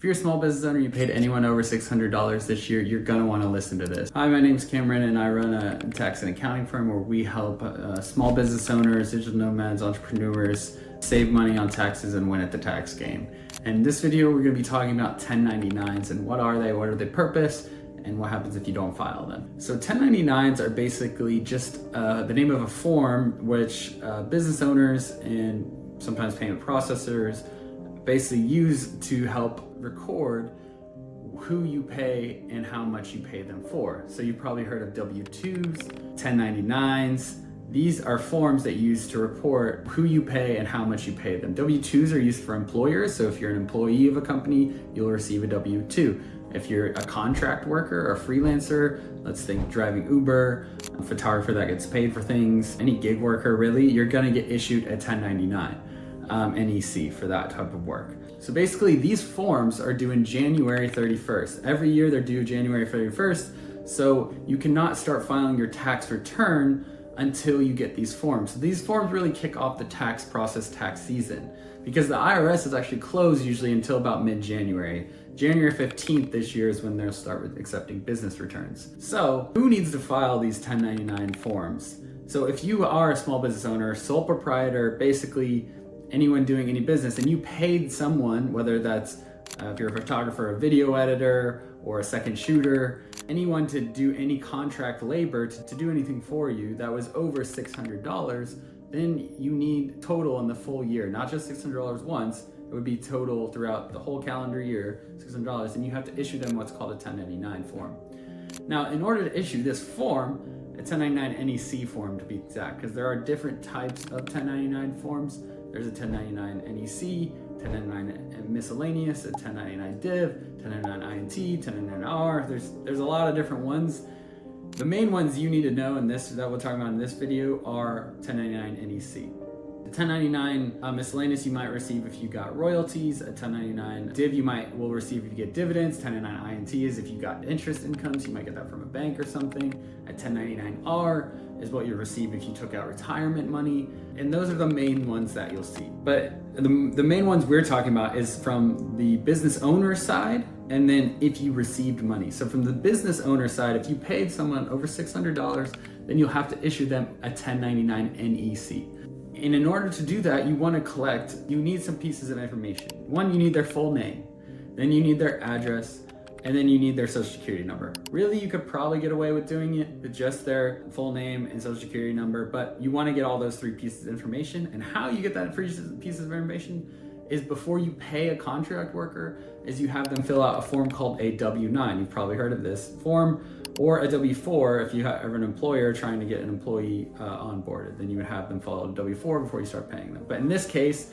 If you're a small business owner, you paid anyone over $600 this year, you're gonna wanna listen to this. Hi, my name's Cameron and I run a tax and accounting firm where we help small business owners, digital nomads, entrepreneurs save money on taxes and win at the tax game. And in this video, we're gonna be talking about 1099s and what are they, what are their purpose, and what happens if you don't file them. So 1099s are basically just the name of a form which business owners and sometimes payment processors basically use to help record who you pay and how much you pay them for. So you've probably heard of W-2s, 1099s. These are forms that you use to report who you pay and how much you pay them. W-2s are used for employers. So if you're an employee of a company, you'll receive a W-2. If you're a contract worker or freelancer, let's think driving Uber, a photographer that gets paid for things, any gig worker really, you're gonna get issued a 1099 NEC for that type of work. So basically these forms are due in January 31st. Every year they're due January 31st. So you cannot start filing your tax return until you get these forms. So these forms really kick off the tax process, tax season, because the IRS is actually closed usually until about mid-January. January 15th this year is when they'll start accepting business returns. So who needs to file these 1099 forms? So if you are a small business owner, sole proprietor, basically anyone doing any business, and you paid someone, whether that's if you're a photographer, a video editor, or a second shooter, anyone to do any contract labor to do anything for you that was over $600, then you need total in the full year, not just $600 once, it would be total throughout the whole calendar year, $600, and you have to issue them what's called a 1099 form. Now, in order to issue this form, a 1099 NEC form to be exact, because there are different types of 1099 forms. There's a 1099 NEC, 1099 miscellaneous, a 1099 div, 1099 INT, 1099R. There's a lot of different ones. The main ones you need to know in this that we're talking about in this video are 1099 NEC. The 1099 miscellaneous you might receive if you got royalties. A 1099 div will receive if you get dividends. 1099 INT is if you got interest incomes, you might get that from a bank or something. A 1099R is what you receive if you took out retirement money. And those are the main ones that you'll see. But the main ones we're talking about is from the business owner side, and then if you received money. So from the business owner side, if you paid someone over $600, then you'll have to issue them a 1099 NEC. And in order to do that, you need some pieces of information. One, you need their full name, then you need their address, and then you need their social security number. Really, you could probably get away with doing it with just their full name and social security number, but you want to get all those three pieces of information. And how you get that pieces of information is before you pay a contract worker, is you have them fill out a form called a W-9. You've probably heard of this form, or a W-4 if you have an employer trying to get an employee onboarded. Then you would have them fill out a W-4 before you start paying them. But in this case,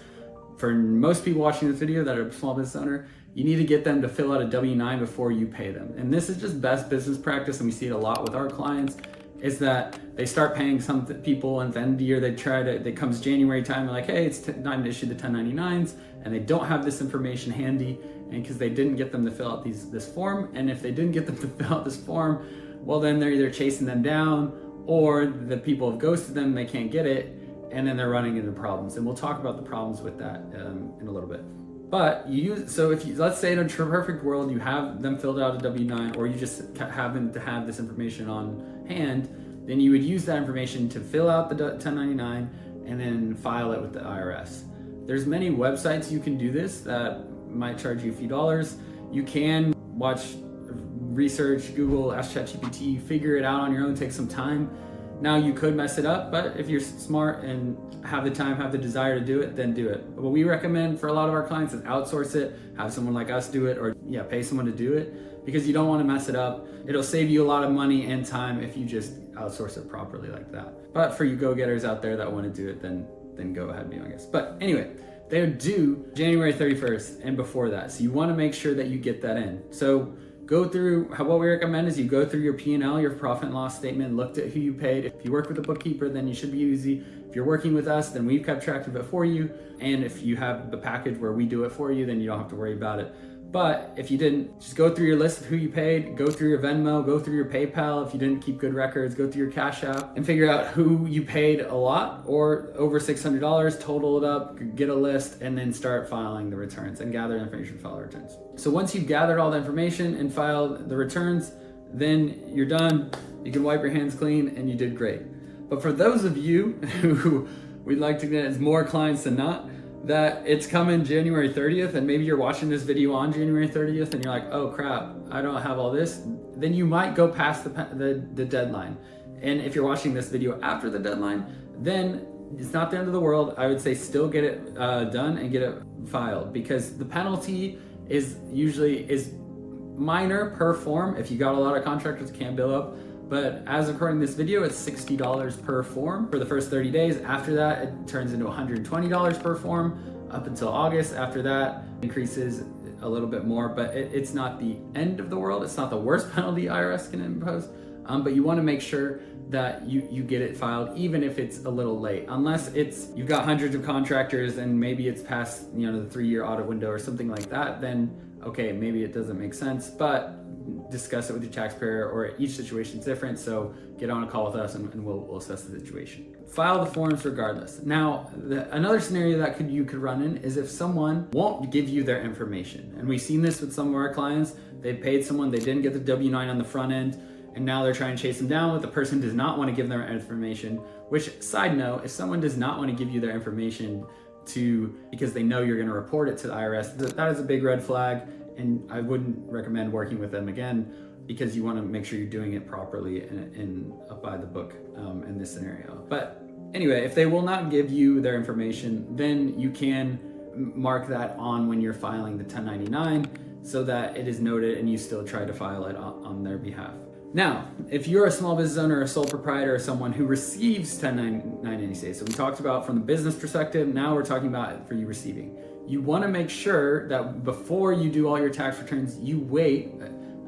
for most people watching this video that are a small business owner, you need to get them to fill out a W-9 before you pay them. And this is just best business practice, and we see it a lot with our clients, is that they start paying some people, and at the end of the year it comes January time, they're like, hey, it's time to issue the 1099s, and they don't have this information handy, and because they didn't get them to fill out this form, and if they didn't get them to fill out this form, well then they're either chasing them down, or the people have ghosted them, they can't get it, and then they're running into problems. And we'll talk about the problems with that in a little bit. But let's say in a perfect world, you have them filled out a W-9, or you just happen to have this information on hand, then you would use that information to fill out the 1099 and then file it with the IRS. There's many websites you can do this that might charge you a few dollars. You can watch, research, Google, ask ChatGPT, figure it out on your own, take some time. Now you could mess it up, but if you're smart and have the time, have the desire to do it, then do it. What we recommend for a lot of our clients is outsource it, have someone like us do it, or pay someone to do it, because you don't want to mess it up. It'll save you a lot of money and time if you just outsource it properly like that. But for you go-getters out there that want to do it, then go ahead and be my guest. But anyway, they're due January 31st and before that. So you want to make sure that you get that in. So go through, what we recommend is you go through your P&L, your profit and loss statement, looked at who you paid. If you work with a bookkeeper, then you should be easy. If you're working with us, then we've kept track of it for you. And if you have the package where we do it for you, then you don't have to worry about it. But if you didn't, just go through your list of who you paid, go through your Venmo, go through your PayPal. If you didn't keep good records, go through your Cash App and figure out who you paid a lot or over $600, total it up, get a list, and then start filing the returns and gather information, file returns. So once you've gathered all the information and filed the returns, then you're done. You can wipe your hands clean and you did great. But for those of you who we'd like to get as more clients than not, that it's coming January 30th, and maybe you're watching this video on January 30th and you're like, oh crap, I don't have all this, then you might go past the deadline. And if you're watching this video after the deadline, then it's not the end of the world. I would say still get it done and get it filed, because the penalty is minor per form. If you got a lot of contractors, it can bill up. But as according to this video, it's $60 per form for the first 30 days. After that, it turns into $120 per form up until August. After that, increases a little bit more, but it's not the end of the world. It's not the worst penalty IRS can impose, but you want to make sure that you get it filed, even if it's a little late. Unless you've got hundreds of contractors and maybe it's past the 3-year audit window or something like that, then okay, maybe it doesn't make sense, but discuss it with your taxpayer, or each situation is different. So get on a call with us and we'll assess the situation. File the forms regardless. Now, another scenario that you could run in is if someone won't give you their information. And we've seen this with some of our clients. They paid someone, they didn't get the W-9 on the front end, and now they're trying to chase them down with the person does not want to give them their information. Which, side note, if someone does not want to give you their information because they know you're going to report it to the IRS, that is a big red flag. And I wouldn't recommend working with them again, because you want to make sure you're doing it properly and by the book in this scenario. But anyway, if they will not give you their information, then you can mark that on when you're filing the 1099 so that it is noted and you still try to file it on their behalf. Now, if you're a small business owner, a sole proprietor, or someone who receives 1099 states, so we talked about from the business perspective, now we're talking about for you receiving. You want to make sure that before you do all your tax returns, you wait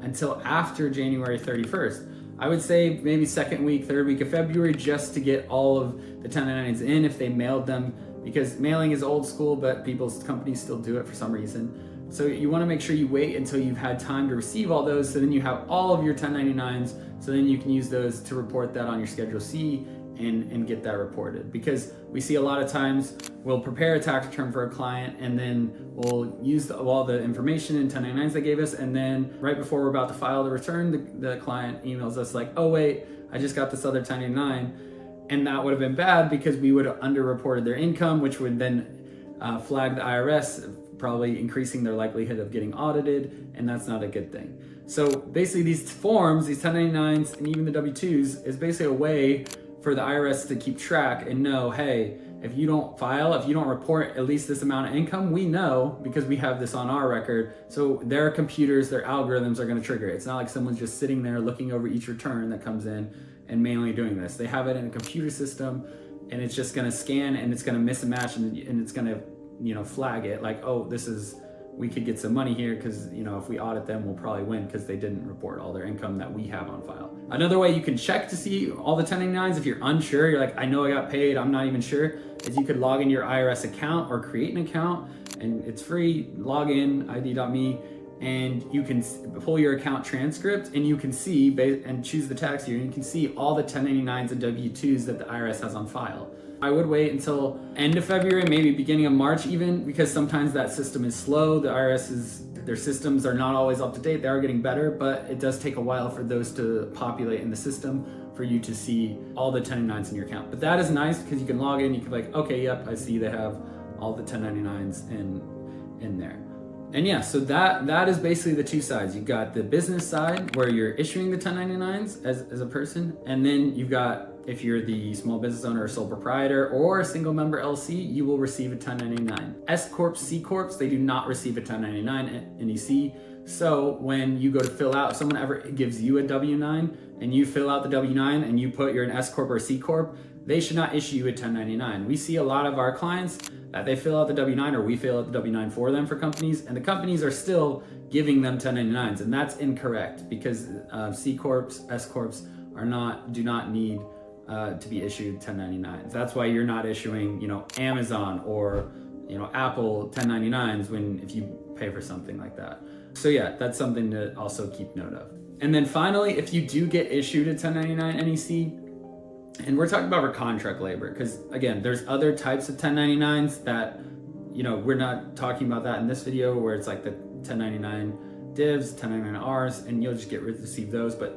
until after January 31st. I would say maybe second week, third week of February, just to get all of the 1099s in if they mailed them, because mailing is old school, but companies still do it for some reason. So you want to make sure you wait until you've had time to receive all those, so then you have all of your 1099s, so then you can use those to report that on your Schedule C and get that reported. Because we see a lot of times we'll prepare a tax return for a client and then we'll use all the information in 1099s they gave us, and then right before we're about to file the return, the client emails us like, oh wait, I just got this other 1099, and that would have been bad because we would have underreported their income, which would then flag the IRS, probably increasing their likelihood of getting audited, and that's not a good thing. So basically these forms, these 1099s and even the W-2s, is basically a way for the IRS to keep track and know, hey, if you don't file, if you don't report at least this amount of income, we know because we have this on our record. So their computers, their algorithms are going to trigger it. It's not like someone's just sitting there looking over each return that comes in and manually doing this. They have it in a computer system, and it's just going to scan and it's going to mismatch and it's going to flag it like, oh, we could get some money here because if we audit them, we'll probably win because they didn't report all their income that we have on file. Another way you can check to see all the 1099s, if you're unsure, you're like, I know I got paid, I'm not even sure, is you could log in your IRS account or create an account, and it's free. Log in, id.me, and you can pull your account transcript and you can see and choose the tax year, and you can see all the 1099s and W-2s that the IRS has on file. I would wait until end of February, maybe beginning of March even, because sometimes that system is slow. The their systems are not always up to date. They are getting better, but it does take a while for those to populate in the system for you to see all the 1099s in your account. But that is nice because you can log in, you can be like, okay, yep, I see they have all the 1099s in there. And yeah, so that is basically the two sides. You've got the business side where you're issuing the 1099s as a person, and then you've got, if you're the small business owner or sole proprietor or a single member LC, you will receive a 1099. S Corps, C Corps, they do not receive a 1099 NEC. So when you go to fill out, if someone ever gives you a W-9 and you fill out the W-9 and you put you're an S Corp or a C Corp, they should not issue you a 1099. We see a lot of our clients that they fill out the W-9 or we fill out the W-9 for them for companies, and the companies are still giving them 1099s, and that's incorrect because C Corps, S Corps do not need to be issued 1099s. That's why you're not issuing, Amazon or, Apple 1099s if you pay for something like that. So yeah, that's something to also keep note of. And then finally, if you do get issued a 1099 NEC, and we're talking about for contract labor, because again, there's other types of 1099s that, you know, we're not talking about that in this video, where it's like the 1099 divs, 1099Rs, and you'll just receive those. But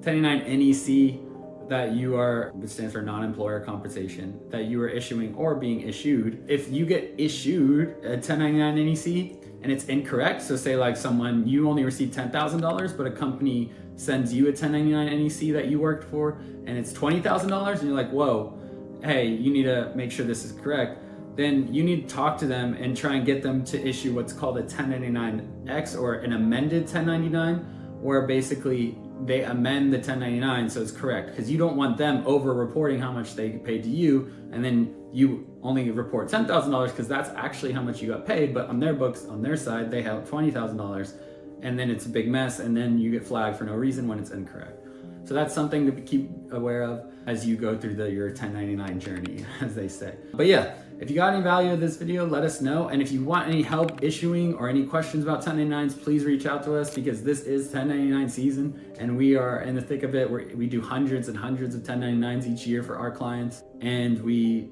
1099 NEC that you are, which stands for non-employer compensation, that you are issuing or being issued. If you get issued a 1099 NEC and it's incorrect, so say like someone, you only received $10,000, but a company sends you a 1099 NEC that you worked for and it's $20,000, and you're like, whoa, hey, you need to make sure this is correct. Then you need to talk to them and try and get them to issue what's called a 1099X, or an amended 1099, where basically they amend the 1099 so it's correct, because you don't want them over reporting how much they paid to you and then you only report $10,000 because that's actually how much you got paid, but on their books, on their side, they have $20,000, and then it's a big mess, and then you get flagged for no reason when it's incorrect. So that's something to keep aware of as you go through your 1099 journey, as they say. But yeah, if you got any value of this video, let us know. And if you want any help issuing or any questions about 1099s, please reach out to us, because this is 1099 season and we are in the thick of it. We do hundreds and hundreds of 1099s each year for our clients. And we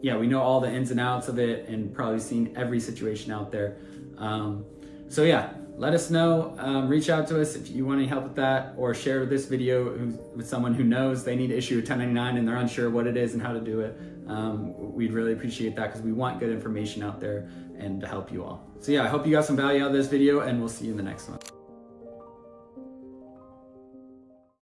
know all the ins and outs of it and probably seen every situation out there. So yeah, let us know, reach out to us if you want any help with that, or share this video with someone who knows they need to issue a 1099 and they're unsure what it is and how to do it. We'd really appreciate that, because we want good information out there and to help you all. So yeah, I hope you got some value out of this video, and we'll see you in the next one.